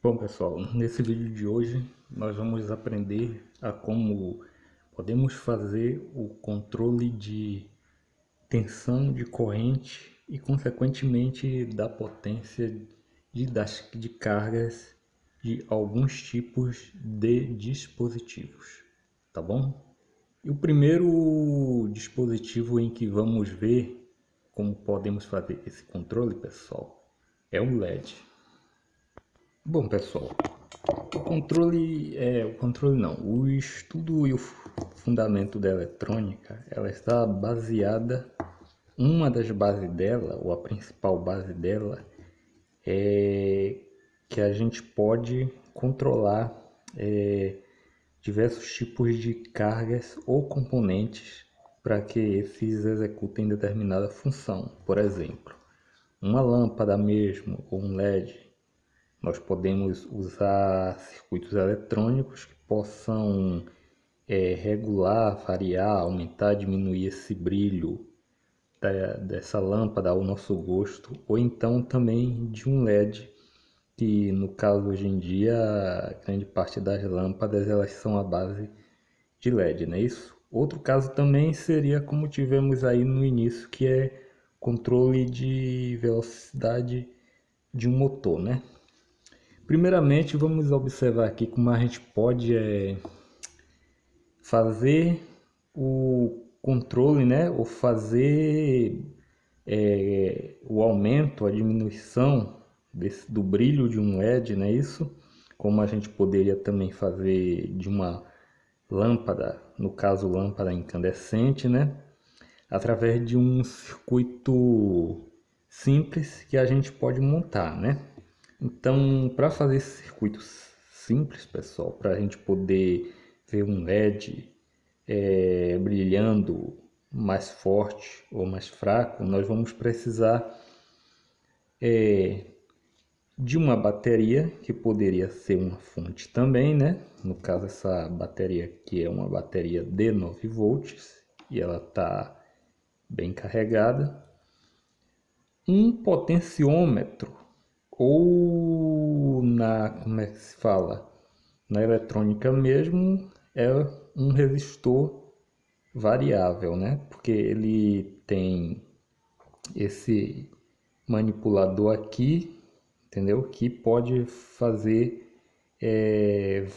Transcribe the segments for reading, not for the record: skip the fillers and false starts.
Bom pessoal, nesse vídeo de hoje nós vamos aprender a como podemos fazer o controle de tensão de corrente e consequentemente da potência de cargas de alguns tipos de dispositivos, tá bom? E o primeiro dispositivo em que vamos ver como podemos fazer esse controle, pessoal, é o LED. Bom pessoal, o estudo e o fundamento da eletrônica, ela está baseada, uma das bases dela, ou a principal base dela, é que a gente pode controlar diversos tipos de cargas ou componentes para que esses executem determinada função. Por exemplo, uma lâmpada mesmo, ou um LED, nós podemos usar circuitos eletrônicos que possam regular, variar, aumentar, diminuir esse brilho dessa lâmpada ao nosso gosto, ou então também de um LED, que no caso hoje em dia a grande parte das lâmpadas elas são à base de LED, não é isso? Outro caso também seria como tivemos aí no início, que é controle de velocidade de um motor, né? Primeiramente, vamos observar aqui como a gente pode fazer o controle, né? Ou fazer o aumento, a diminuição do brilho de um LED, não é isso? Como a gente poderia também fazer de uma lâmpada, no caso lâmpada incandescente, né? Através de um circuito simples que a gente pode montar, né? Então, para fazer esse circuito simples, pessoal, para a gente poder ver um LED brilhando mais forte ou mais fraco, nós vamos precisar de uma bateria, que poderia ser uma fonte também, né? No caso, essa bateria aqui é uma bateria de 9 volts e ela está bem carregada. Um potenciômetro, ou como é que se fala? Na eletrônica mesmo, é um resistor variável, né? Porque ele tem esse manipulador aqui, entendeu? Que pode fazer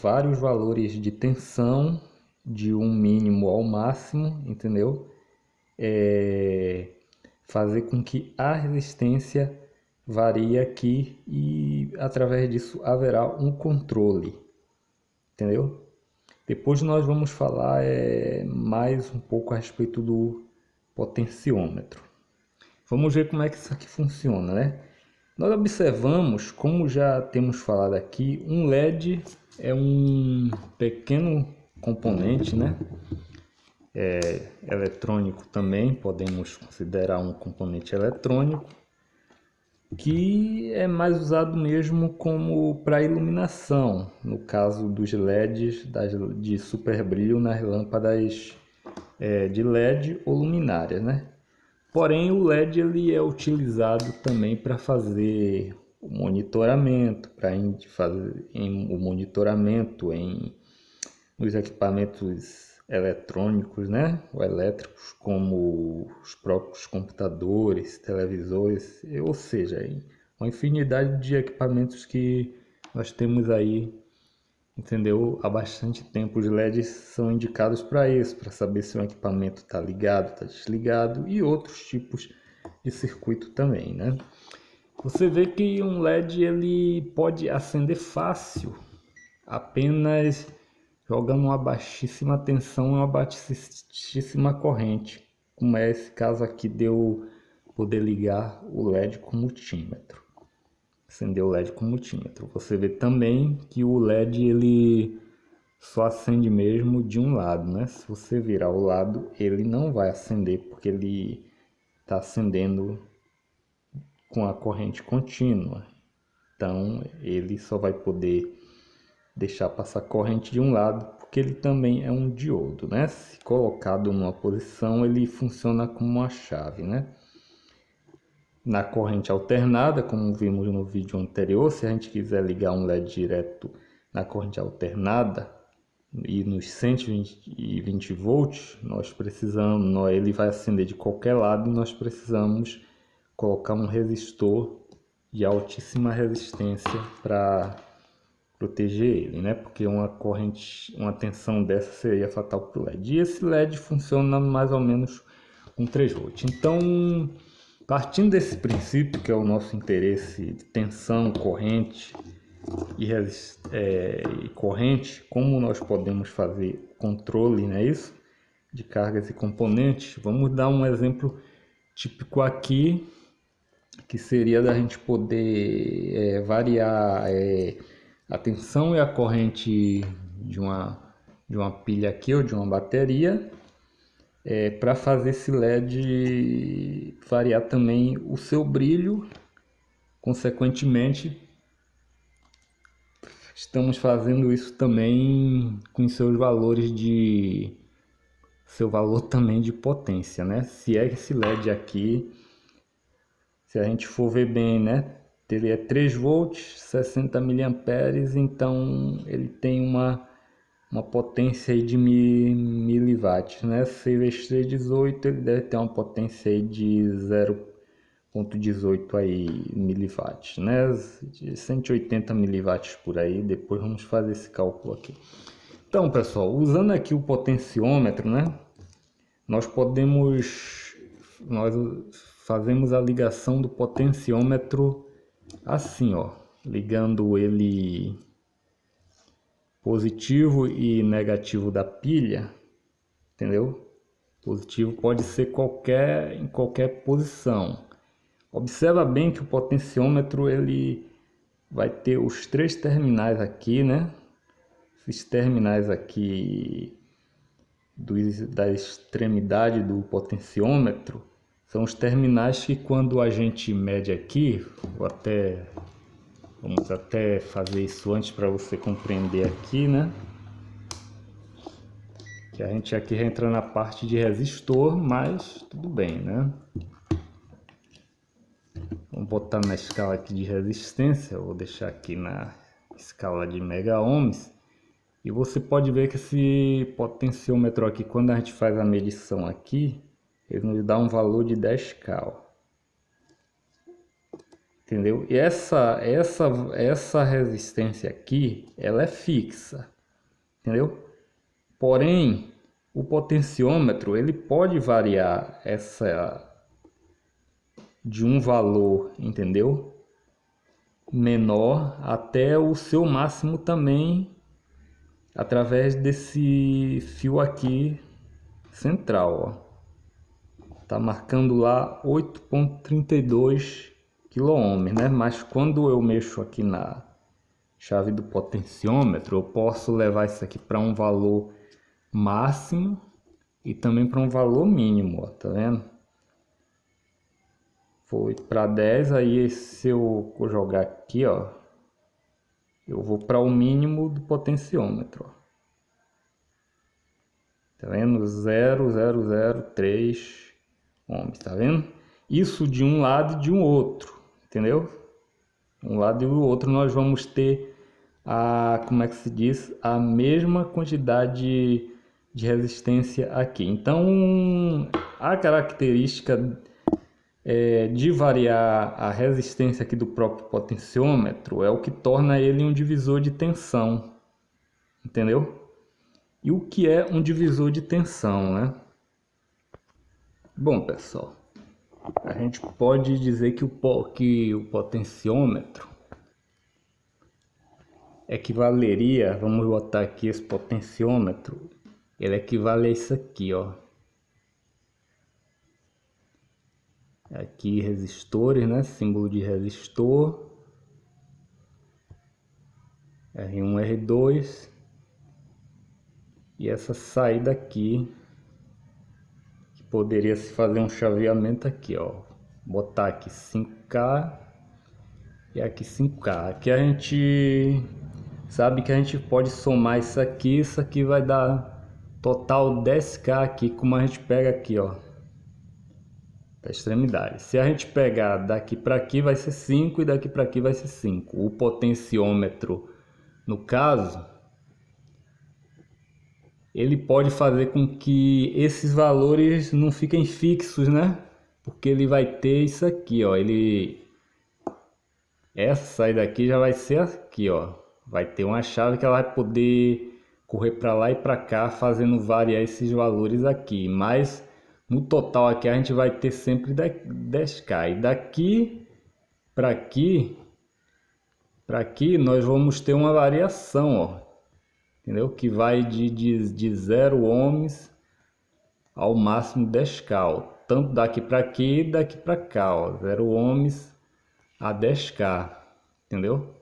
vários valores de tensão, de um mínimo ao máximo, entendeu? Fazer com que a resistência varie aqui e através disso haverá um controle, entendeu? Depois nós vamos falar mais um pouco a respeito do potenciômetro. Vamos ver como é que isso aqui funciona, né? Nós observamos, como já temos falado aqui, um LED é um pequeno componente, né? Eletrônico também, podemos considerar um componente eletrônico, que é mais usado mesmo como para iluminação, no caso dos LEDs de super brilho nas lâmpadas de LED ou luminárias, né? Porém, o LED ele é utilizado também para fazer o monitoramento, o monitoramento nos equipamentos eletrônicos, né? Ou elétricos, como os próprios computadores, televisores, ou seja, uma infinidade de equipamentos que nós temos aí, entendeu? Há bastante tempo os LEDs são indicados para isso, para saber se o equipamento está ligado, está desligado, e outros tipos de circuito também, né? Você vê que um LED ele pode acender fácil, apenas jogando uma baixíssima tensão e uma baixíssima corrente, como é esse caso aqui de eu poder ligar o LED com multímetro. Acender o LED com multímetro. Você vê também que o LED ele só acende mesmo de um lado, né? Se você virar o lado, ele não vai acender porque ele está acendendo com a corrente contínua. Então ele só vai poder deixar passar corrente de um lado, porque ele também é um diodo, né? Se colocado numa posição, ele funciona como uma chave, né? na corrente alternada, como vimos no vídeo anterior. Se a gente quiser ligar um LED direto na corrente alternada e nos 120 volts, ele vai acender de qualquer lado e nós precisamos colocar um resistor de altíssima resistência para proteger ele, né? Porque uma tensão dessa seria fatal para o LED. E esse LED funciona mais ou menos com 3 volts. Então, partindo desse princípio, que é o nosso interesse de tensão, corrente e corrente, como nós podemos fazer controle, né, isso, de cargas e componentes, vamos dar um exemplo típico aqui, que seria da gente poder variar a tensão e a corrente de uma pilha aqui ou de uma bateria, para fazer esse LED variar também o seu brilho. Consequentemente, estamos fazendo isso também com seu valor também de potência, né? Se é esse LED aqui, se a gente for ver bem, né? Ele é 3 volts, 60 miliamperes, então ele tem uma potência aí de miliwatts, né? 6 vezes 3, 18, ele deve ter uma potência aí de 0,18 aí miliwatts, né? De 180 miliwatts por aí. Depois vamos fazer esse cálculo aqui. Então, pessoal, usando aqui o potenciômetro, né? Nós fazemos a ligação do potenciômetro assim, ó, ligando ele positivo e negativo da pilha, entendeu? Positivo pode ser em qualquer posição. Observa bem que o potenciômetro ele vai ter os 3 terminais aqui, né? Esses terminais aqui da extremidade do potenciômetro são os terminais que, quando a gente mede aqui, vamos até fazer isso antes para você compreender aqui, né? Que a gente aqui entra na parte de resistor, mas tudo bem, né? Vamos botar na escala aqui de resistência. Eu vou deixar aqui na escala de mega ohms. E você pode ver que esse potenciômetro aqui, quando a gente faz a medição aqui, ele nos dá um valor de 10K, ó. Entendeu? E essa resistência aqui, ela é fixa, entendeu? Porém, o potenciômetro ele pode variar de um valor, entendeu? Menor até o seu máximo também, através desse fio aqui central, ó. Tá marcando lá 8,32 kΩ, né? Mas quando eu mexo aqui na chave do potenciômetro, eu posso levar isso aqui para um valor máximo e também para um valor mínimo, ó, tá vendo? Foi para 10, aí se eu jogar aqui, ó, eu vou para o mínimo do potenciômetro, ó. Tá vendo? 0,003 ohms, tá vendo? Isso de um lado e de um outro, entendeu? Um lado e o outro nós vamos ter como é que se diz? A mesma quantidade de resistência aqui. Então, a característica de variar a resistência aqui do próprio potenciômetro é o que torna ele um divisor de tensão, entendeu? E o que é um divisor de tensão, né? Bom, pessoal, a gente pode dizer que o potenciômetro equivaleria, vamos botar aqui esse potenciômetro, ele equivale a isso aqui, ó. Aqui resistores, né? Símbolo de resistor, R1, R2, e essa saída aqui, que poderia se fazer um chaveamento aqui, ó. Botar aqui 5K e aqui 5K. Aqui a gente sabe que a gente pode somar isso aqui vai dar total 10K aqui, como a gente pega aqui, ó. da extremidade. Se a gente pegar daqui para aqui vai ser 5 e daqui para aqui vai ser 5. O potenciômetro, no caso, ele pode fazer com que esses valores não fiquem fixos, né? Porque ele vai ter isso aqui, ó, essa saída aqui já vai ser aqui, ó. Vai ter uma chave que ela vai poder correr para lá e para cá, fazendo variar esses valores aqui. Mas no total aqui a gente vai ter sempre 10K. E daqui para aqui nós vamos ter uma variação, ó. Entendeu? Que vai de 0 ohms ao máximo 10K, ó. Tanto daqui para aqui e daqui para cá, ó. 0 ohms a 10K, entendeu?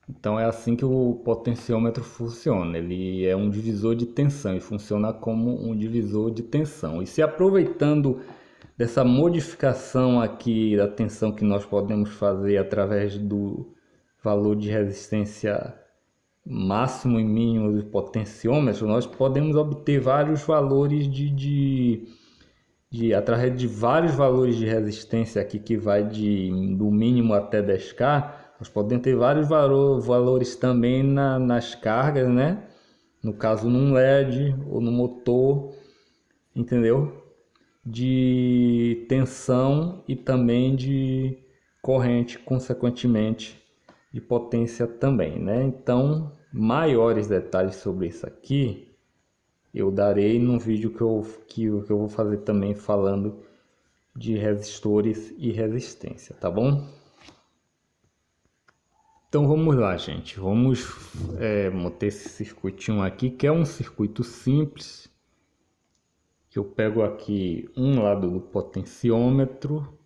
Então é assim que o potenciômetro funciona. Ele é um divisor de tensão e funciona como um divisor de tensão. E se aproveitando dessa modificação aqui da tensão que nós podemos fazer através do valor de resistência máximo e mínimo do potenciômetro, nós podemos obter vários valores através de vários valores de resistência aqui que vai do mínimo até 10K. Nós podemos ter vários valores também nas cargas, né? No caso num LED ou no motor, entendeu? De tensão e também de corrente, consequentemente de potência também, né? Então, maiores detalhes sobre isso aqui eu darei num vídeo que eu vou fazer também falando de resistores e resistência, tá bom? Então vamos lá, gente. Vamos montar esse circuitinho aqui, que é um circuito simples. Que eu pego aqui um lado do potenciômetro.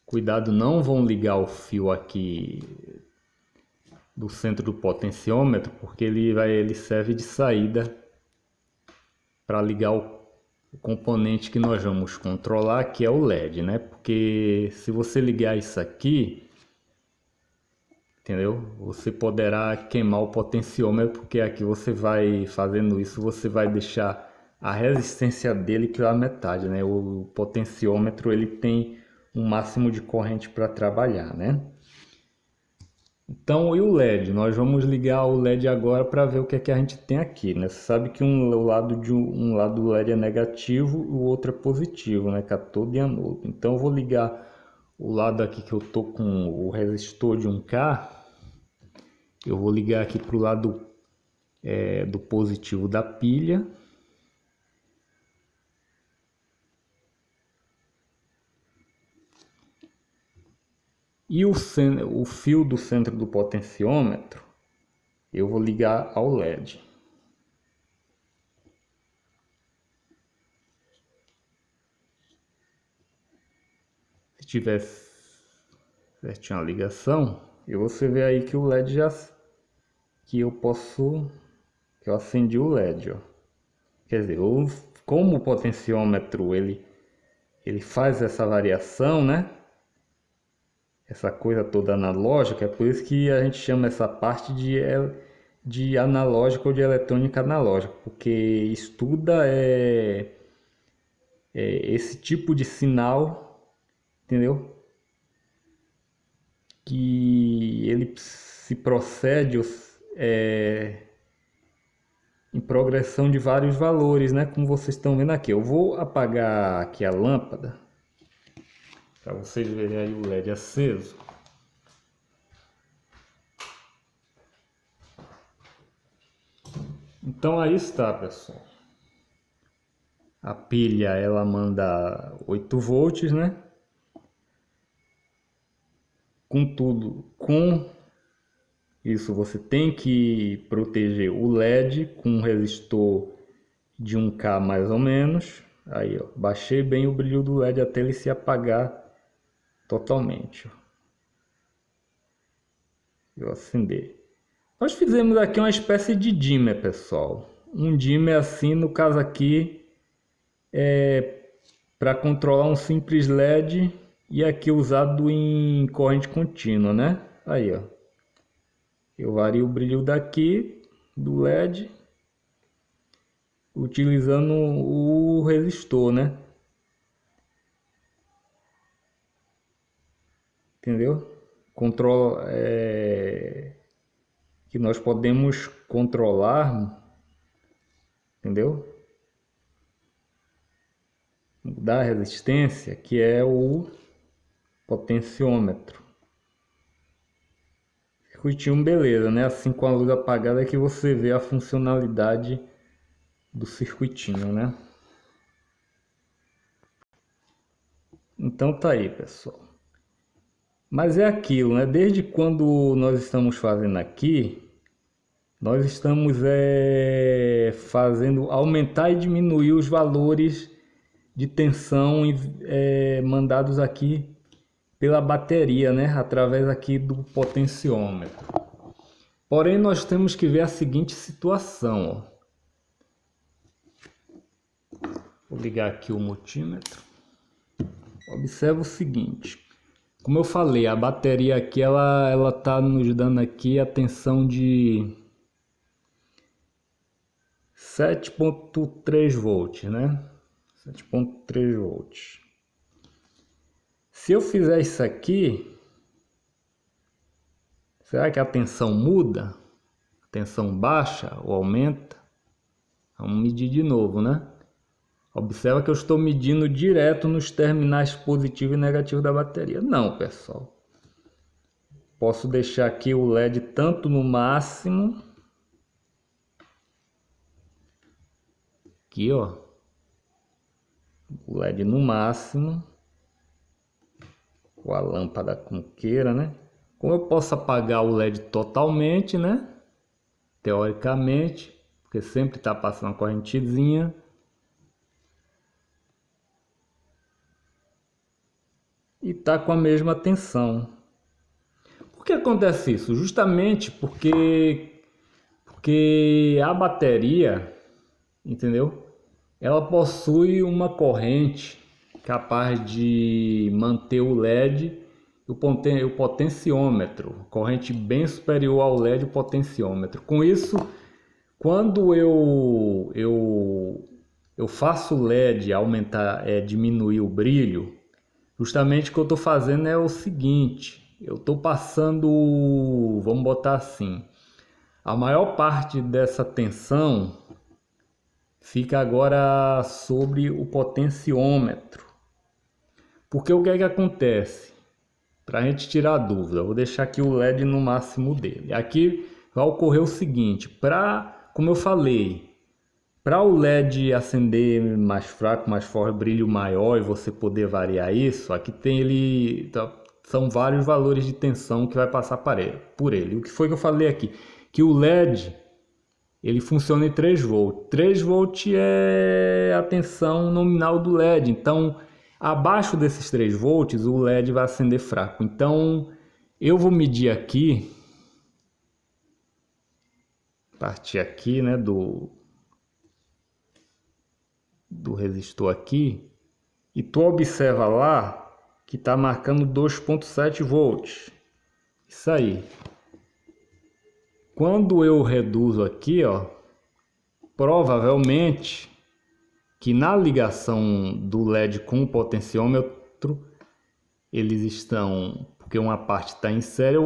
Cuidado, não vão ligar o fio aqui do centro do potenciômetro, porque ele serve de saída para ligar o componente que nós vamos controlar, que é o LED, né? Porque se você ligar isso aqui, entendeu? Você poderá queimar o potenciômetro, porque aqui você vai fazendo isso, você vai deixar a resistência dele pela metade, né? O potenciômetro ele tem um máximo de corrente para trabalhar, né? Então, e o LED? Nós vamos ligar o LED agora para ver o que é que a gente tem aqui, né? Você sabe que um lado do LED é negativo e o outro é positivo, né? Cátodo e anodo. Então, eu vou ligar o lado aqui que eu tô com o resistor de 1K. Eu vou ligar aqui para o lado do positivo da pilha. E o fio do centro do potenciômetro eu vou ligar ao LED. Se tiver certinho a ligação, você vê aí que o LED que eu acendi o LED, ó. Quer dizer, como o potenciômetro ele faz essa variação, né? Essa coisa toda analógica, é por isso que a gente chama essa parte de analógica ou de eletrônica analógica, porque estuda esse tipo de sinal, entendeu? Que ele se procede em progressão de vários valores, né? Como vocês estão vendo aqui. Eu vou apagar aqui a lâmpada para vocês verem aí o LED aceso. Então aí está, pessoal. A pilha ela manda 8 volts, né? Contudo, com isso você tem que proteger o LED com um resistor de 1K mais ou menos. Aí, ó, baixei bem o brilho do LED até ele se apagar totalmente. Eu acender. Nós fizemos aqui uma espécie de dimmer, pessoal. Um dimmer assim, no caso aqui, para controlar um simples LED e aqui usado em corrente contínua, né? Aí, ó. Eu vario o brilho daqui do LED utilizando o resistor, né? entendeu? Controla, que nós podemos controlar, entendeu? Mudar a resistência, que é o potenciômetro. Circuitinho beleza, né? Assim com a luz apagada é que você vê a funcionalidade do circuitinho, né? Então tá aí, pessoal. Mas é aquilo, né? Desde quando nós estamos fazendo aqui, nós estamos fazendo aumentar e diminuir os valores de tensão mandados aqui pela bateria, né? Através aqui do potenciômetro. Porém, nós temos que ver a seguinte situação, ó. Vou ligar aqui o multímetro. Observa o seguinte. Como eu falei, a bateria aqui ela tá nos dando aqui a tensão de 7.3 volts, né? 7.3 volts. Se eu fizer isso aqui, será que a tensão muda? A tensão baixa ou aumenta? Vamos medir de novo, né? Observa que eu estou medindo direto nos terminais positivo e negativo da bateria. Não, pessoal. Posso deixar aqui o LED tanto no máximo. Aqui, ó. O LED no máximo. Com a lâmpada como queira, né? Como eu posso apagar o LED totalmente, né? Teoricamente. Porque sempre está passando uma correntezinha. E está com a mesma tensão. Por que acontece isso? Justamente porque a bateria, entendeu? Ela possui uma corrente capaz de manter o LED e o potenciômetro, corrente bem superior ao LED e o potenciômetro. Com isso, quando eu faço o LED aumentar, diminuir o brilho, justamente o que eu estou fazendo é o seguinte, eu estou passando, vamos botar assim, a maior parte dessa tensão fica agora sobre o potenciômetro. Porque o que é que acontece? Para a gente tirar a dúvida, eu vou deixar aqui o LED no máximo dele. Aqui vai ocorrer o seguinte, como eu falei, para o LED acender mais fraco, mais forte, brilho maior e você poder variar isso, aqui tem são vários valores de tensão que vai passar por ele. O que foi que eu falei aqui? Que o LED ele funciona em 3 volts. 3 volts é a tensão nominal do LED. Então, abaixo desses 3 volts, o LED vai acender fraco. Então, eu vou medir aqui, partir aqui, né, do resistor aqui, e tu observa lá que está marcando 2.7 volts. Isso aí. Quando eu reduzo aqui, ó, provavelmente que na ligação do LED com o potenciômetro, eles estão, porque uma parte está em série,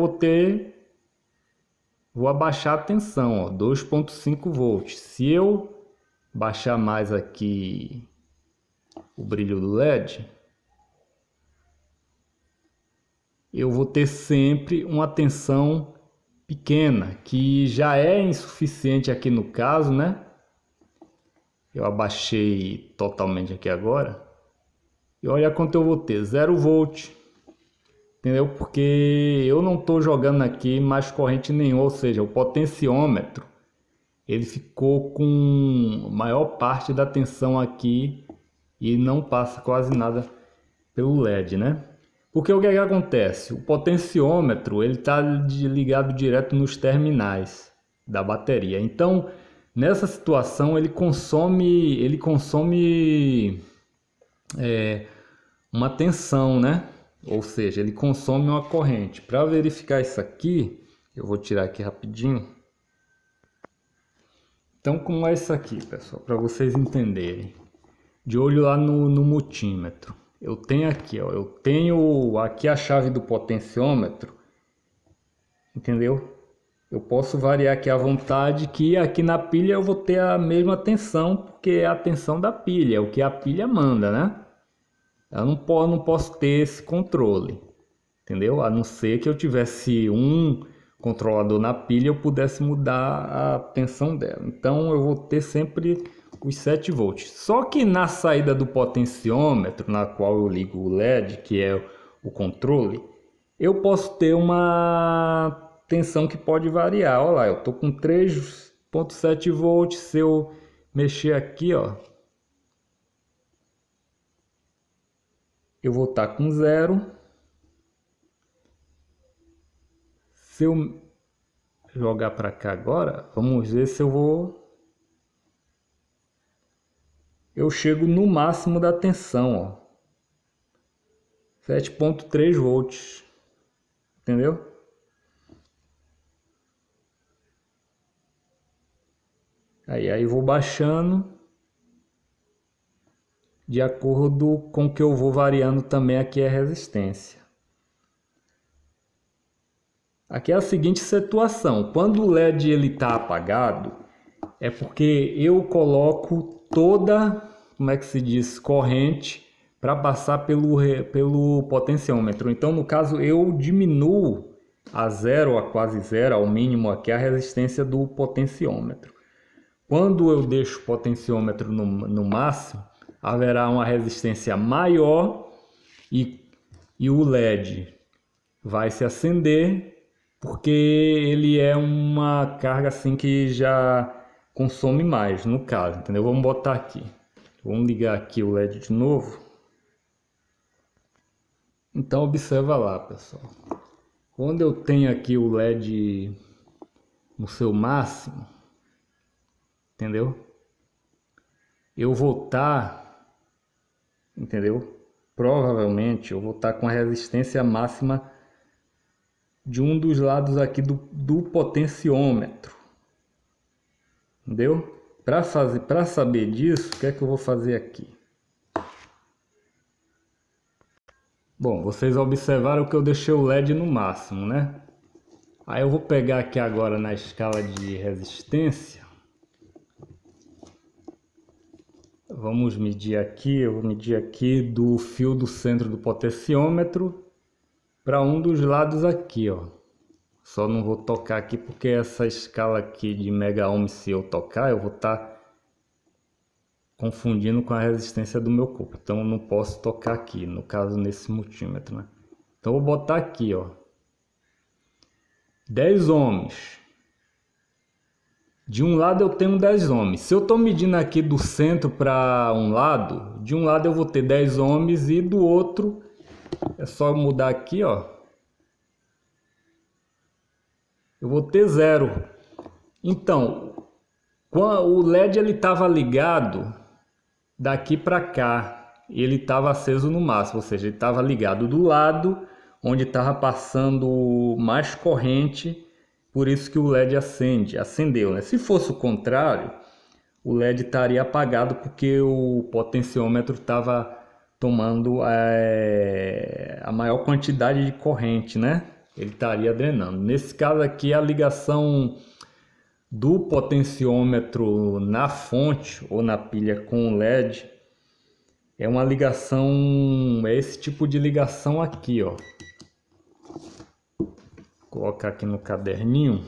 vou abaixar a tensão, ó, 2.5 volts. Se eu baixar mais aqui o brilho do LED, eu vou ter sempre uma tensão pequena, que já é insuficiente aqui no caso, né? Eu abaixei totalmente aqui agora. E olha quanto eu vou ter, 0 volt. Entendeu? Porque eu não estou jogando aqui mais corrente nenhuma, ou seja, o potenciômetro ele ficou com a maior parte da tensão aqui e não passa quase nada pelo LED, né? Porque o que é que acontece? O potenciômetro ele está ligado direto nos terminais da bateria. Então, nessa situação ele consome uma tensão, né? Ou seja, ele consome uma corrente. Para verificar isso aqui, eu vou tirar aqui rapidinho. Então, como é isso aqui, pessoal? Para vocês entenderem. De olho lá no multímetro. eu tenho aqui, ó, eu tenho aqui a chave do potenciômetro, entendeu? Eu posso variar aqui à vontade, que aqui na pilha eu vou ter a mesma tensão, porque é a tensão da pilha, é o que a pilha manda, né? Eu não posso ter esse controle, entendeu? A não ser que eu tivesse um controlador na pilha, eu pudesse mudar a tensão dela. Então eu vou ter sempre os 7 volts. Só que na saída do potenciômetro, na qual eu ligo o LED, que é o controle, eu posso ter uma tensão que pode variar. Olha lá, eu estou com 3,7 volts. Se eu mexer aqui, ó, eu vou estar com 0. Se eu jogar para cá agora, vamos ver se eu chego no máximo da tensão, ó, 7,3 volts, entendeu? Aí vou baixando de acordo com que eu vou variando também aqui a resistência. Aqui é a seguinte situação: quando o LED ele está apagado, é porque eu coloco toda, como é que se diz, corrente para passar pelo potenciômetro. Então, no caso, eu diminuo a zero, a quase zero, ao mínimo aqui a resistência do potenciômetro. Quando eu deixo o potenciômetro no máximo, haverá uma resistência maior e o LED vai se acender, porque ele é uma carga assim que já consome mais, no caso, entendeu? Vamos botar aqui. Vamos ligar aqui o LED de novo. Então observa lá, pessoal. Quando eu tenho aqui o LED no seu máximo, entendeu? Eu vou estar, entendeu? Provavelmente eu vou estar com a resistência máxima de um dos lados aqui do potenciômetro, entendeu? Para saber disso, o que é que eu vou fazer aqui? Bom, vocês observaram que eu deixei o LED no máximo, né? Aí eu vou pegar aqui agora na escala de resistência. Vamos medir aqui, eu vou medir aqui do fio do centro do potenciômetro para um dos lados aqui, ó. Só não vou tocar aqui porque essa escala aqui de mega ohm, se eu tocar, eu vou estar confundindo com a resistência do meu corpo. Então eu não posso tocar aqui, no caso nesse multímetro, né? Então eu vou botar aqui, ó, 10 ohms. De um lado eu tenho 10 ohms. Se eu estou medindo aqui do centro para um lado, de um lado eu vou ter 10 ohms e do outro é só mudar aqui, ó, eu vou ter 0. Então, o LED ele estava ligado daqui para cá, ele estava aceso no máximo, ou seja, ele estava ligado do lado onde estava passando mais corrente, por isso que o LED acendeu, né? Se fosse o contrário, o LED estaria apagado porque o potenciômetro estava tomando a maior quantidade de corrente, né? Ele estaria drenando. Nesse caso aqui, a ligação do potenciômetro na fonte ou na pilha com o LED é uma ligação, é esse tipo de ligação aqui, ó. Vou colocar aqui no caderninho.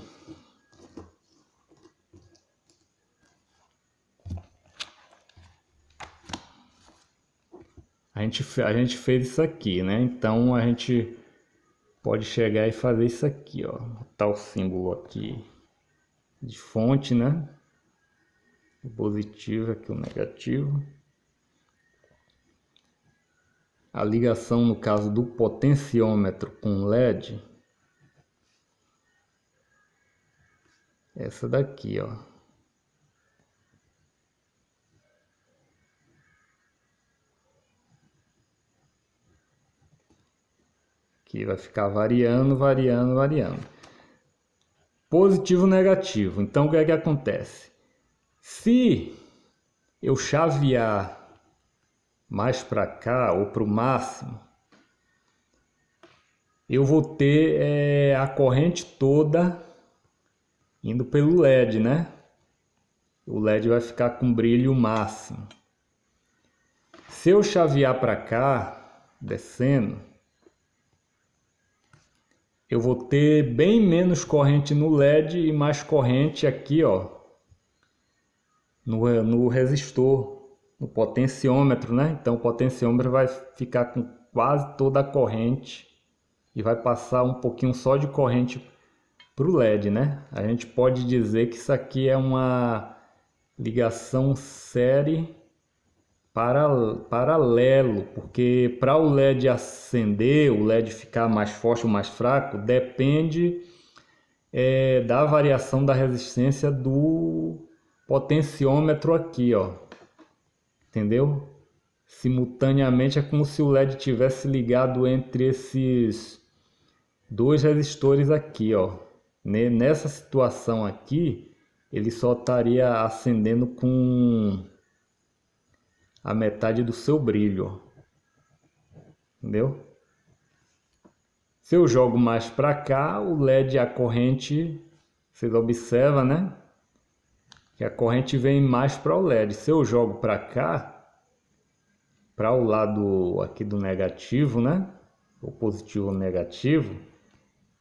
A gente fez isso aqui, né? Então a gente pode chegar e fazer isso aqui, ó. Botar o símbolo aqui de fonte, né? O positivo aqui, o negativo. A ligação no caso do potenciômetro com LED, essa daqui, ó. Aqui vai ficar variando, variando, variando. Positivo, negativo. Então o que é que acontece? Se eu chavear mais para cá ou para o máximo, eu vou ter a corrente toda indo pelo LED, né? O LED vai ficar com brilho máximo. Se eu chavear para cá, descendo, eu vou ter bem menos corrente no LED e mais corrente aqui, ó, no resistor, no potenciômetro, né? Então o potenciômetro vai ficar com quase toda a corrente e vai passar um pouquinho só de corrente para o LED, né? A gente pode dizer que isso aqui é uma ligação série paralelo, porque para o LED acender, o LED ficar mais forte ou mais fraco, depende da variação da resistência do potenciômetro aqui, ó. Entendeu? Simultaneamente é como se o LED tivesse ligado entre esses dois resistores aqui, ó. Nessa situação aqui, ele só estaria acendendo com a metade do seu brilho, entendeu? Se eu jogo mais para cá, o LED, a corrente, vocês observam, né? Que a corrente vem mais para o LED. Se eu jogo para cá, para o lado aqui do negativo, né? O positivo ou negativo,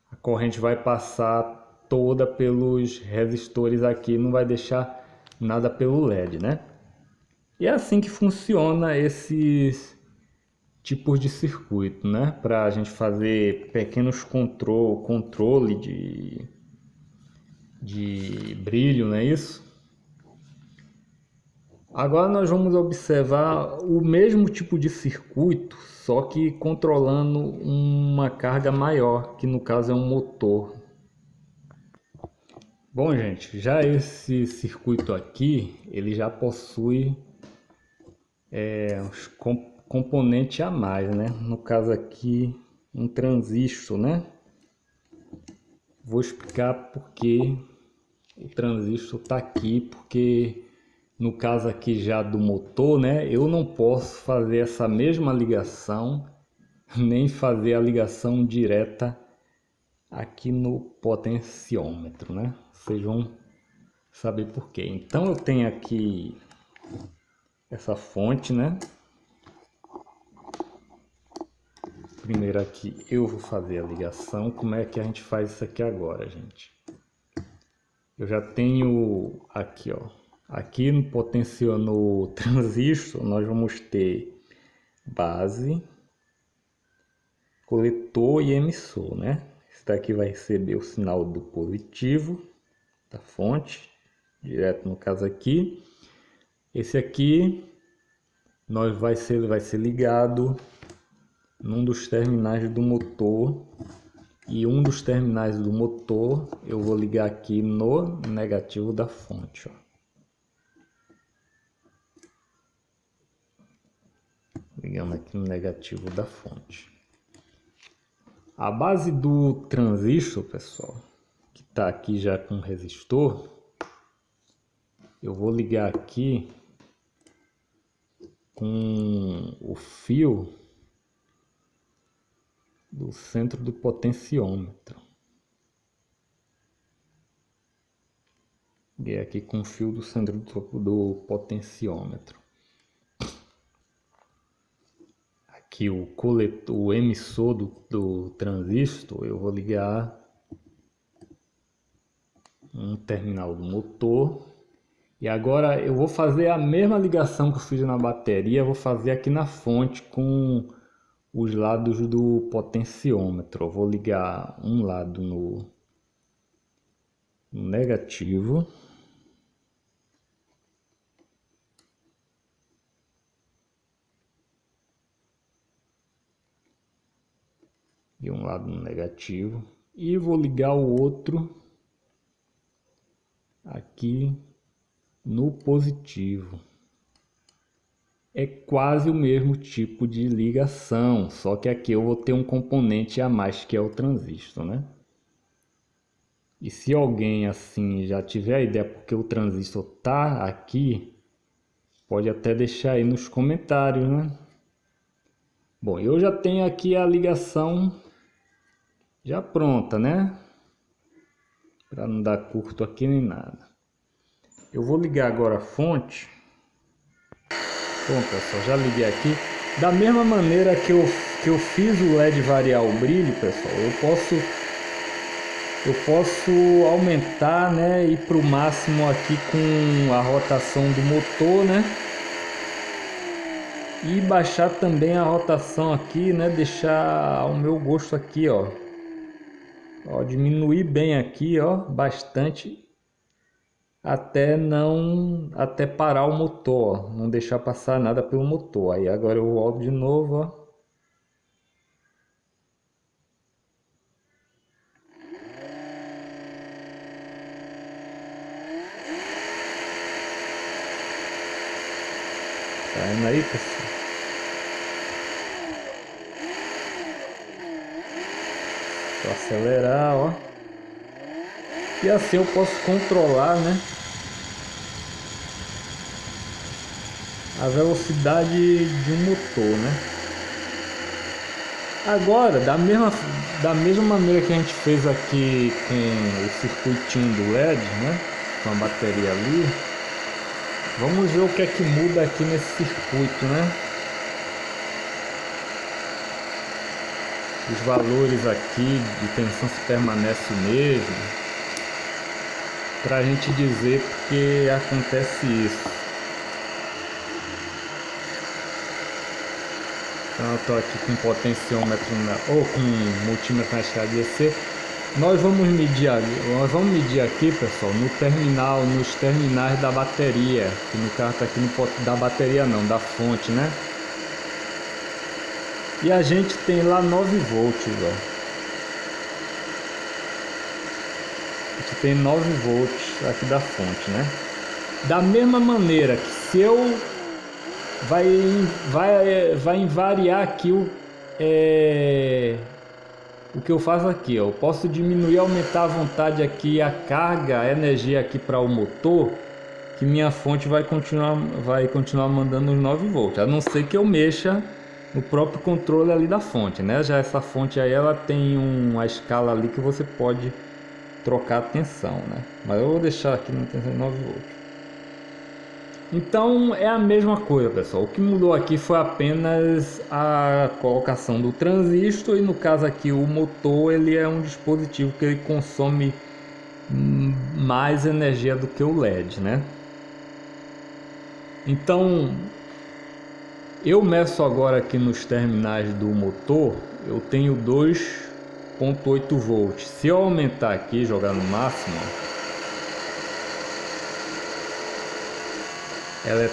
a corrente vai passar toda pelos resistores aqui, não vai deixar nada pelo LED, né? E é assim que funciona esses tipos de circuito, né? Para a gente fazer pequenos controle de brilho, não é isso? Agora nós vamos observar o mesmo tipo de circuito, só que controlando uma carga maior, que no caso é um motor. Bom, gente, já esse circuito aqui, ele já possui os componentes a mais, né? No caso aqui, um transistor, né? Vou explicar porque o transistor está aqui, porque no caso aqui já do motor, né? Eu não posso fazer essa mesma ligação, nem fazer a ligação direta aqui no potenciômetro, né? Vocês vão saber por quê. Então eu tenho aqui essa fonte, né? Primeiro aqui eu vou fazer a ligação. Como é que a gente faz isso aqui agora, gente? Eu já tenho aqui, ó. Aqui no no transistor nós vamos ter base, coletor e emissor, né? Esse daqui vai receber o sinal do positivo da fonte, direto no caso aqui. Esse aqui vai ser ligado num dos terminais do motor, e um dos terminais do motor eu vou ligar aqui no negativo da fonte, ó. Ligando aqui no negativo da fonte. A base do transistor, pessoal, que está aqui já com resistor, eu vou ligar aqui com o fio do centro do potenciômetro. Liguei aqui com o fio do centro do potenciômetro. Aqui o coletor, o emissor do transistor, eu vou ligar um terminal do motor. E agora eu vou fazer a mesma ligação que eu fiz na bateria, vou fazer aqui na fonte com os lados do potenciômetro. Eu vou ligar um lado no negativo e um lado no negativo, e vou ligar o outro aqui no positivo. É quase o mesmo tipo de ligação, só que aqui eu vou ter um componente a mais, que é o transistor, né? E se alguém assim já tiver a ideia porque o transistor tá aqui, Pode até deixar aí nos comentários, né? Bom, eu já tenho aqui a ligação já pronta, né? Para não dar curto aqui nem nada. Eu vou ligar agora a fonte. Bom, pessoal, já liguei aqui. Da mesma maneira que eu fiz o LED variar o brilho, pessoal, eu posso aumentar, né, ir para o máximo aqui com a rotação do motor, né? E baixar também a rotação aqui, né? Deixar ao meu gosto aqui, ó. Ó, diminuir bem aqui, ó, bastante, até parar o motor, ó, não deixar passar nada pelo motor. Aí agora eu volto de novo, ó. Tá indo aí, pessoal? Só acelerar, ó. E assim eu posso controlar, né, a velocidade de um motor, né? Agora, da mesma maneira que a gente fez aqui com o circuitinho do LED, né, com a bateria ali, vamos ver o que é que muda aqui nesse circuito, né? Os valores aqui de tensão se permanece o mesmo, para a gente dizer porque acontece isso. Então eu estou aqui com potenciômetro ou com multímetro na escada de DC. Nós vamos medir aqui, pessoal, nos terminais da bateria, que no caso está aqui da bateria não, da fonte, né? E a gente tem lá 9 volts, ó. A gente tem 9 volts aqui da fonte, né? Da mesma maneira que se eu vai variar aqui o que eu faço aqui, ó. Eu posso diminuir, aumentar à vontade aqui a carga, a energia aqui para o motor, que minha fonte vai continuar mandando os 9 volts, a não ser que eu mexa no próprio controle ali da fonte, né? Já essa fonte aí, ela tem uma escala ali que você pode trocar a tensão, né? Mas eu vou deixar aqui na tensão de 9 volts. Então é a mesma coisa, pessoal. O que mudou aqui foi apenas a colocação do transistor, e no caso aqui o motor, ele é um dispositivo que ele consome mais energia do que o LED, né? Então eu meço agora aqui nos terminais do motor, eu tenho 2,8 volts. Se eu aumentar aqui, jogar no máximo, ela é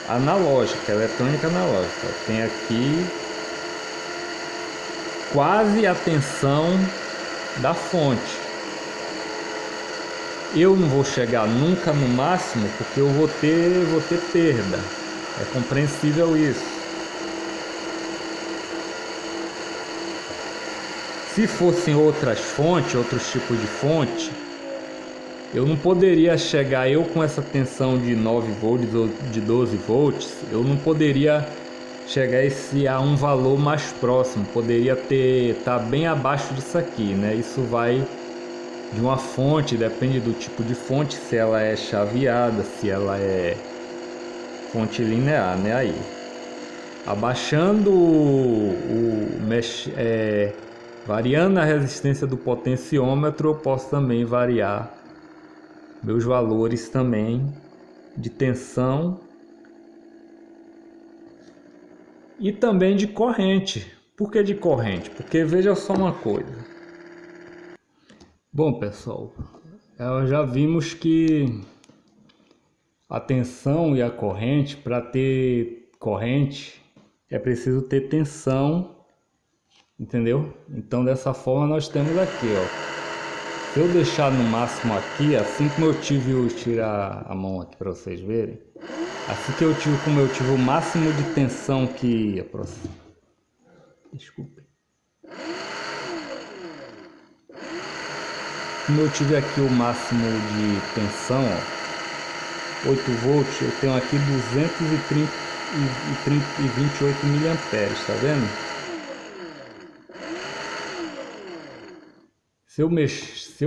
analógica, eletrônica analógica. Tem aqui quase a tensão da fonte. Eu não vou chegar nunca no máximo, porque eu vou ter perda. É compreensível isso. Se fossem outras fontes, outros tipos de fonte, eu não poderia chegar, eu com essa tensão de 9 volts ou de 12 volts, eu não poderia chegar a um valor mais próximo, poderia estar bem abaixo disso aqui, né? Isso vai de uma fonte, depende do tipo de fonte, se ela é chaveada, se ela é fonte linear, né? Aí, abaixando variando a resistência do potenciômetro, eu posso também variar meus valores também de tensão e também de corrente. Por que de corrente? Porque veja só uma coisa. Bom, pessoal, já vimos que a tensão e a corrente, para ter corrente, é preciso ter tensão, entendeu? Então dessa forma nós temos aqui, ó. Se eu deixar no máximo aqui, assim como eu tive, tirar a mão aqui para vocês verem, assim que eu tive, como eu tive o máximo de tensão que, desculpe, como eu tive aqui o máximo de tensão, ó, 8 volts, eu tenho aqui 228 miliamperes, tá vendo? Se eu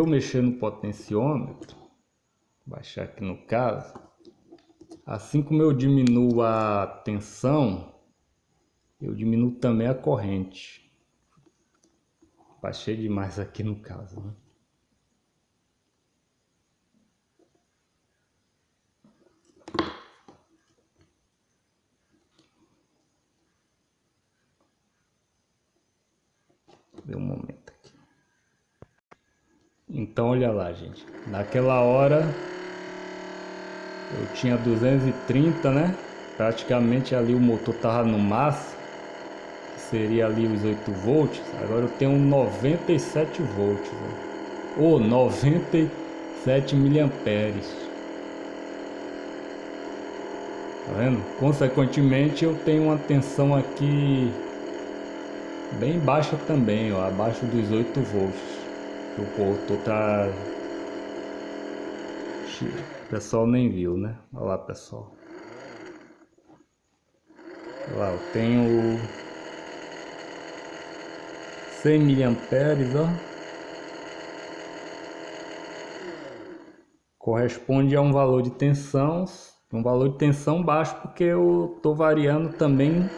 mexer no potenciômetro, baixar aqui no caso, assim como eu diminuo a tensão, eu diminuo também a corrente. Baixei demais aqui no caso, né? Deu um momento aqui. Então olha lá, gente. Naquela hora eu tinha 230, né? Praticamente ali o motor tava no máximo, que seria ali os 8 volts. Agora eu tenho 97 volts, né? Ou 97 miliamperes. Tá vendo? Consequentemente eu tenho uma tensão aqui bem baixa também, ó, abaixo dos 8 volts. O motor tá... O pessoal nem viu, né? Olha lá, pessoal. Olha lá, eu tenho 100 miliamperes, ó. Corresponde a um valor de tensão baixo, porque eu estou variando também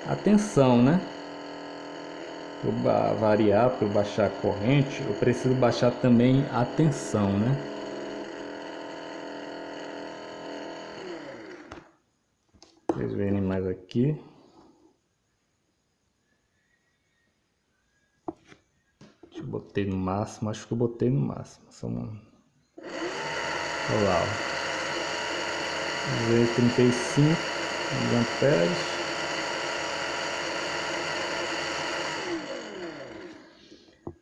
a tensão, né? Para variar, para eu baixar a corrente, eu preciso baixar também a tensão, né? Vocês verem mais aqui. Deixa eu botei no máximo, acho que eu botei no máximo. Olha lá, ó. 235 miliamperes.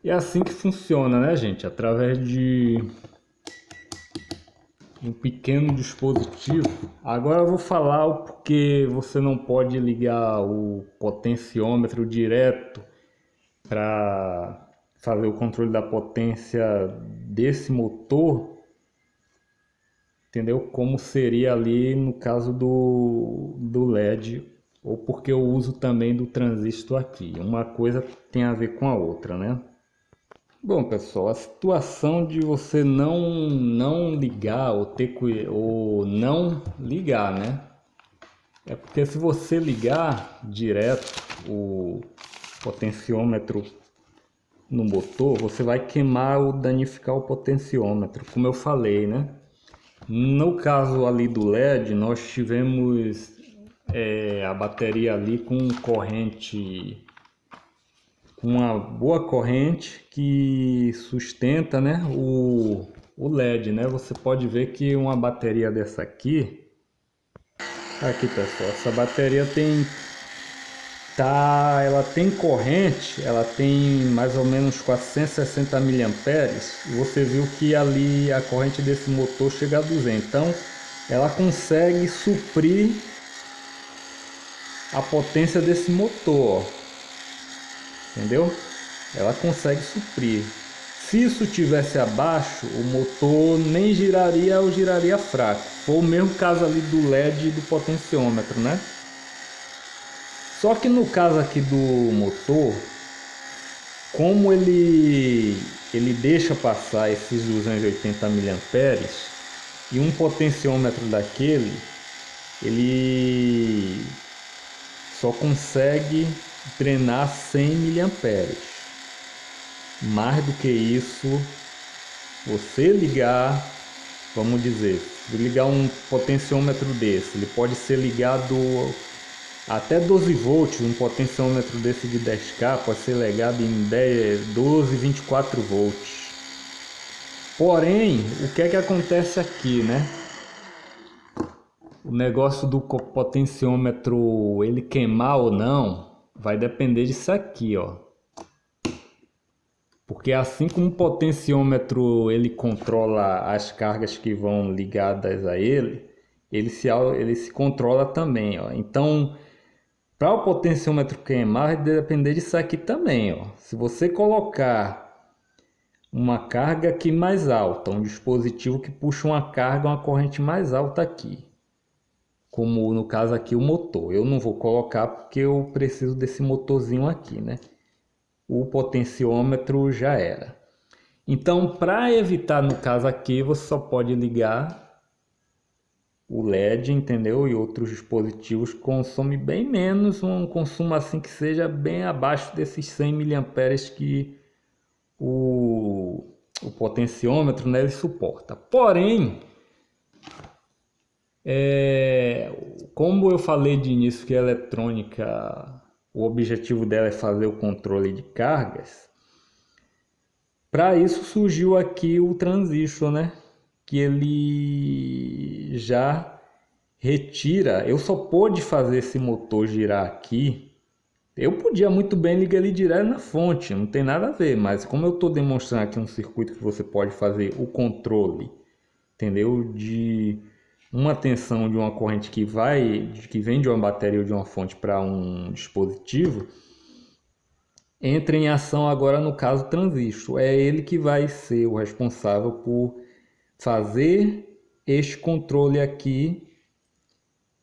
E é assim que funciona, né, gente? Através de um pequeno dispositivo. Agora eu vou falar o porquê você não pode ligar o potenciômetro direto para fazer o controle da potência desse motor, entendeu? Como seria ali no caso do LED, ou porque eu uso também do transistor aqui. Uma coisa tem a ver com a outra, né? Bom, pessoal, a situação de você não ligar ou não ligar, né? É porque se você ligar direto o potenciômetro no motor, você vai queimar ou danificar o potenciômetro, como eu falei, né? No caso ali do LED, nós tivemos a bateria ali com corrente, uma boa corrente que sustenta, né, o LED, né? Você pode ver que uma bateria dessa aqui, pessoal, essa bateria ela tem corrente, ela tem mais ou menos 460 miliamperes. E você viu que ali a corrente desse motor chega a 200. Então, ela consegue suprir a potência desse motor, ó. Entendeu? Ela consegue suprir. Se isso tivesse abaixo, o motor nem giraria ou giraria fraco. Foi o mesmo caso ali do LED e do potenciômetro, né? Só que no caso aqui do motor, como ele deixa passar esses 280 miliamperes e um potenciômetro daquele, ele só consegue drenar 100 miliamperes. Mais do que isso, você ligar, vamos dizer, se ligar um potenciômetro desse, ele pode ser ligado até 12 volts, um potenciômetro desse de 10K pode ser ligado em 12, 24 volts. Porém, o que é que acontece aqui, né? O negócio do potenciômetro, ele queimar ou não, vai depender disso aqui, ó. Porque assim como o potenciômetro ele controla as cargas que vão ligadas a ele se controla também, ó. Então, para o potenciômetro queimar, vai depender disso aqui também, ó. Se você colocar uma carga aqui mais alta, um dispositivo que puxa uma carga, uma corrente mais alta aqui. Como no caso aqui o motor. Eu não vou colocar porque eu preciso desse motorzinho aqui, né? O potenciômetro já era. Então, para evitar no caso aqui, você só pode ligar o LED, entendeu? E outros dispositivos consomem bem menos, um consumo assim que seja bem abaixo desses 100 miliamperes que o potenciômetro, né, ele suporta. Porém, como eu falei de início que a eletrônica, o objetivo dela é fazer o controle de cargas, para isso surgiu aqui o transistor, né? Que ele já retira. Eu só pude fazer esse motor girar aqui. Eu podia muito bem ligar ele direto na fonte, não tem nada a ver, mas como eu estou demonstrando aqui um circuito que você pode fazer o controle, entendeu? De uma tensão de uma corrente que vem de uma bateria ou de uma fonte para um dispositivo, entra em ação agora no caso transistor. É ele que vai ser o responsável por fazer este controle aqui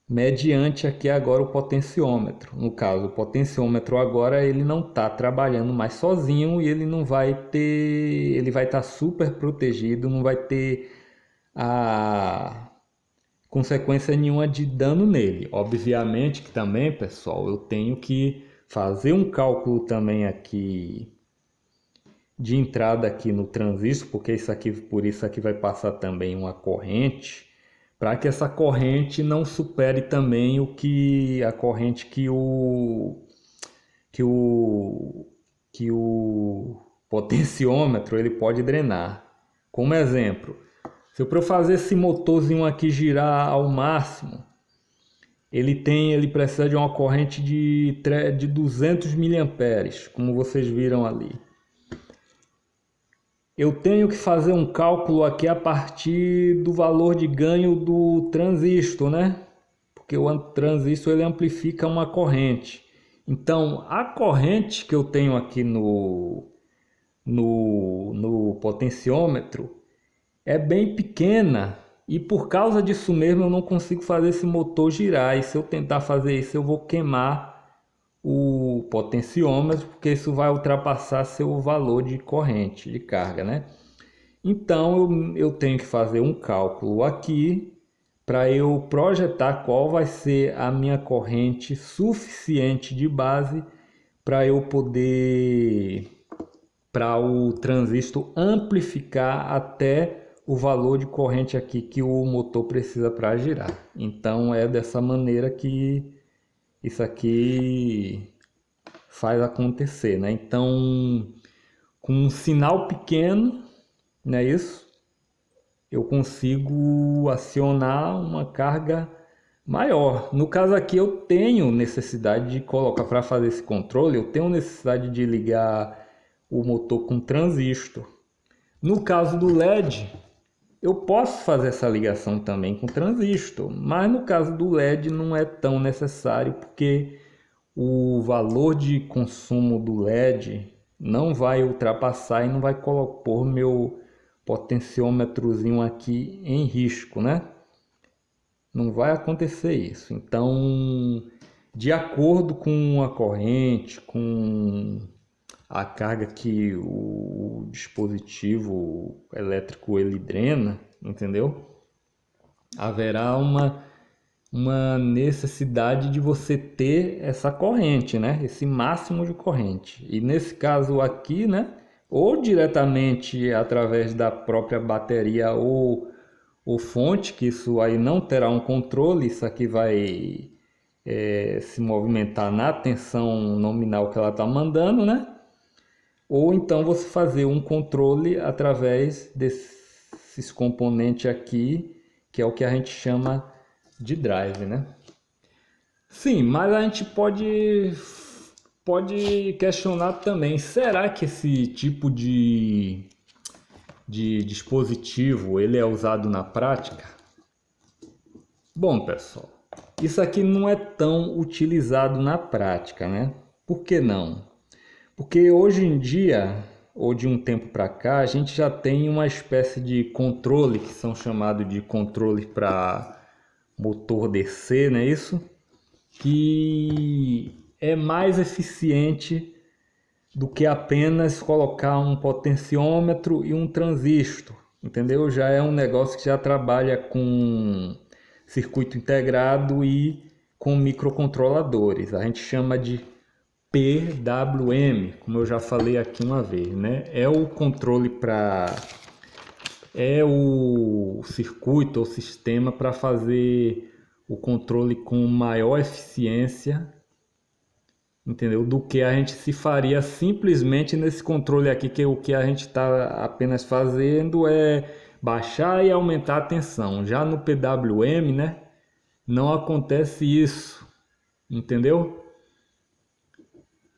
mediante aqui agora o potenciômetro. No caso, o potenciômetro agora ele não está trabalhando mais sozinho e ele não vai ter, ele vai estar super protegido, não vai ter a consequência nenhuma de dano nele. Obviamente que também, pessoal, eu tenho que fazer um cálculo também aqui de entrada aqui no transistor, porque isso aqui, por isso aqui vai passar também uma corrente, para que essa corrente não supere também a corrente que o potenciômetro ele pode drenar. Como exemplo, se eu para fazer esse motorzinho aqui girar ao máximo, ele precisa de uma corrente de 200 miliamperes, como vocês viram ali. Eu tenho que fazer um cálculo aqui a partir do valor de ganho do transistor, né? Porque o transistor ele amplifica uma corrente. Então, a corrente que eu tenho aqui no potenciômetro é bem pequena e por causa disso mesmo eu não consigo fazer esse motor girar. E se eu tentar fazer isso, eu vou queimar o potenciômetro, porque isso vai ultrapassar seu valor de corrente, de carga, né? Então eu tenho que fazer um cálculo aqui para eu projetar qual vai ser a minha corrente suficiente de base para eu poder, para o transistor amplificar até o valor de corrente aqui que o motor precisa para girar. Então é dessa maneira que isso aqui faz acontecer, né? Então, com um sinal pequeno, não é isso? Eu consigo acionar uma carga maior. No caso aqui eu tenho necessidade de colocar para fazer esse controle, eu tenho necessidade de ligar o motor com transistor. No caso do LED, eu posso fazer essa ligação também com transistor, mas no caso do LED não é tão necessário porque o valor de consumo do LED não vai ultrapassar e não vai pôr meu potenciômetrozinho aqui em risco, né? Não vai acontecer isso. Então, de acordo com a corrente, com a carga que o dispositivo elétrico ele drena, entendeu? Haverá uma necessidade de você ter essa corrente, né? Esse máximo de corrente. E nesse caso aqui, né? Ou diretamente através da própria bateria ou fonte, que isso aí não terá um controle, isso aqui vai se movimentar na tensão nominal que ela está mandando, né? Ou então você fazer um controle através desses componentes aqui, que é o que a gente chama de drive, né? Sim, mas a gente pode questionar também, será que esse tipo de dispositivo ele é usado na prática? Bom, pessoal, isso aqui não é tão utilizado na prática, né? Por que não? Porque hoje em dia ou de um tempo para cá, a gente já tem uma espécie de controle que são chamados de controle para motor DC, não é isso? Que é mais eficiente do que apenas colocar um potenciômetro e um transistor, entendeu? Já é um negócio que já trabalha com circuito integrado e com microcontroladores. A gente chama de PWM, como eu já falei aqui uma vez, né? É o controle é o circuito ou sistema para fazer o controle com maior eficiência, entendeu? Do que a gente se faria simplesmente nesse controle aqui, que o que a gente está apenas fazendo é baixar e aumentar a tensão. Já no PWM, né? Não acontece isso, entendeu?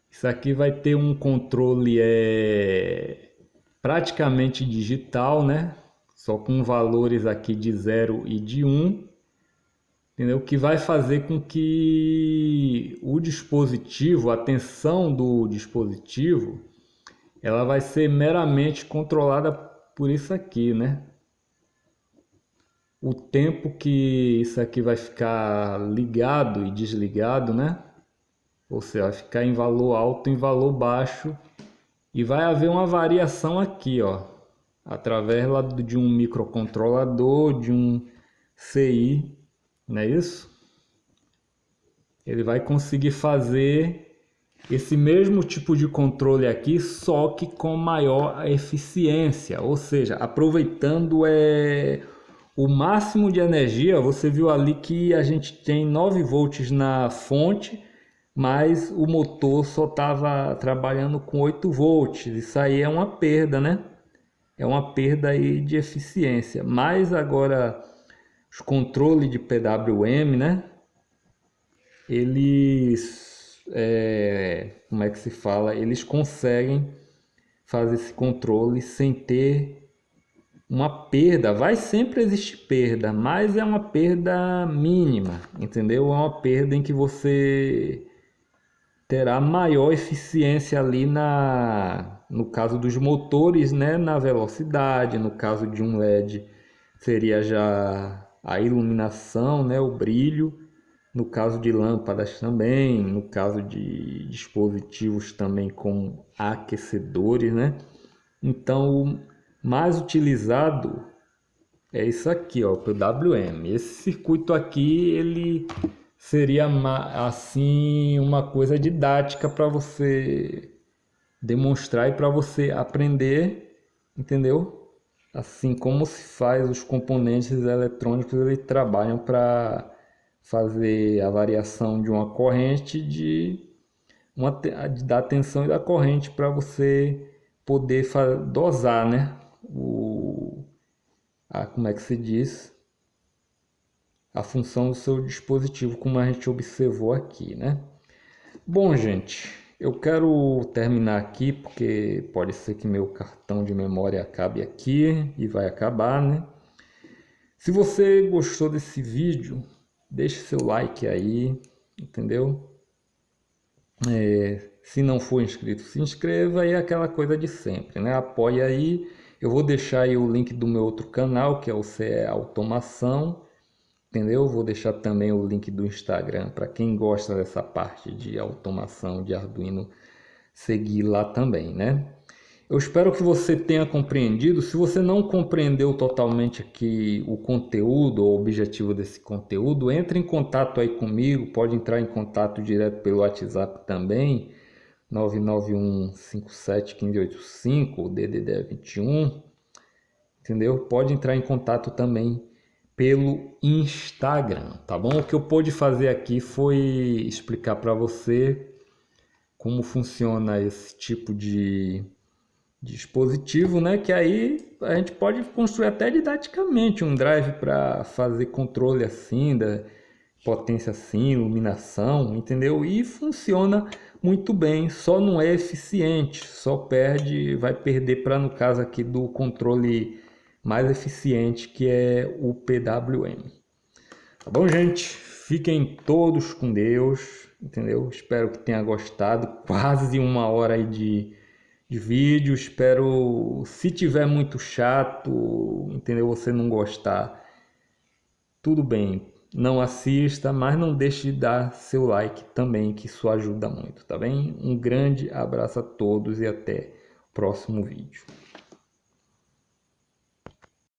Isso aqui vai ter um controle praticamente digital, né? Só com valores aqui de 0 e de 1, entendeu? Que vai fazer com que o dispositivo, a tensão do dispositivo, ela vai ser meramente controlada por isso aqui, né? O tempo que isso aqui vai ficar ligado e desligado, né? Ou seja, vai ficar em valor alto, em valor baixo, e vai haver uma variação aqui, ó, através lá de um microcontrolador, de um CI, não é isso? Ele vai conseguir fazer esse mesmo tipo de controle aqui, só que com maior eficiência, ou seja, aproveitando o máximo de energia. Você viu ali que a gente tem 9 volts na fonte, mas o motor só estava trabalhando com 8 volts. Isso aí é uma perda, né? É uma perda aí de eficiência. Mas agora os controles de PWM, né? Eles, como é que se fala? Eles conseguem fazer esse controle sem ter uma perda. Vai sempre existir perda, mas é uma perda mínima, entendeu? É uma perda em que você terá maior eficiência ali no caso dos motores, né? Na velocidade. No caso de um LED seria já a iluminação, né? O brilho. No caso de lâmpadas também, no caso de dispositivos também com aquecedores, né? Então, o mais utilizado é isso aqui, ó, o PWM. Esse circuito aqui, ele seria assim uma coisa didática para você demonstrar e para você aprender, entendeu? Assim como se faz os componentes eletrônicos, eles trabalham para fazer a variação de uma corrente da tensão e da corrente para você poder dosar, né? Como é que se diz? A função do seu dispositivo, como a gente observou aqui, né? Bom, gente, eu quero terminar aqui porque pode ser que meu cartão de memória acabe aqui e vai acabar, né? Se você gostou desse vídeo, deixe seu like aí, entendeu? Se não for inscrito, se inscreva, e é aquela coisa de sempre, né? Apoie aí. Eu vou deixar aí o link do meu outro canal, que é o CE Automação, entendeu? Vou deixar também o link do Instagram para quem gosta dessa parte de automação de Arduino seguir lá também, né? Eu espero que você tenha compreendido. Se você não compreendeu totalmente aqui o conteúdo ou o objetivo desse conteúdo, entre em contato aí comigo. Pode entrar em contato direto pelo WhatsApp também, 991571585, DDD 21, entendeu? Pode entrar em contato também pelo Instagram, tá bom? O que eu pude fazer aqui foi explicar para você como funciona esse tipo de dispositivo, né? Que aí a gente pode construir até didaticamente um drive para fazer controle assim, da potência assim, iluminação, entendeu? E funciona muito bem, só não é eficiente, só vai perder para, no caso aqui, do controle mais eficiente, que é o PWM. Tá bom, gente? Fiquem todos com Deus, entendeu? Espero que tenha gostado. Quase uma hora aí de de vídeo. Espero, se tiver muito chato, entendeu? Você não gostar, tudo bem, não assista, mas não deixe de dar seu like também, que isso ajuda muito, tá bem? Um grande abraço a todos e até o próximo vídeo.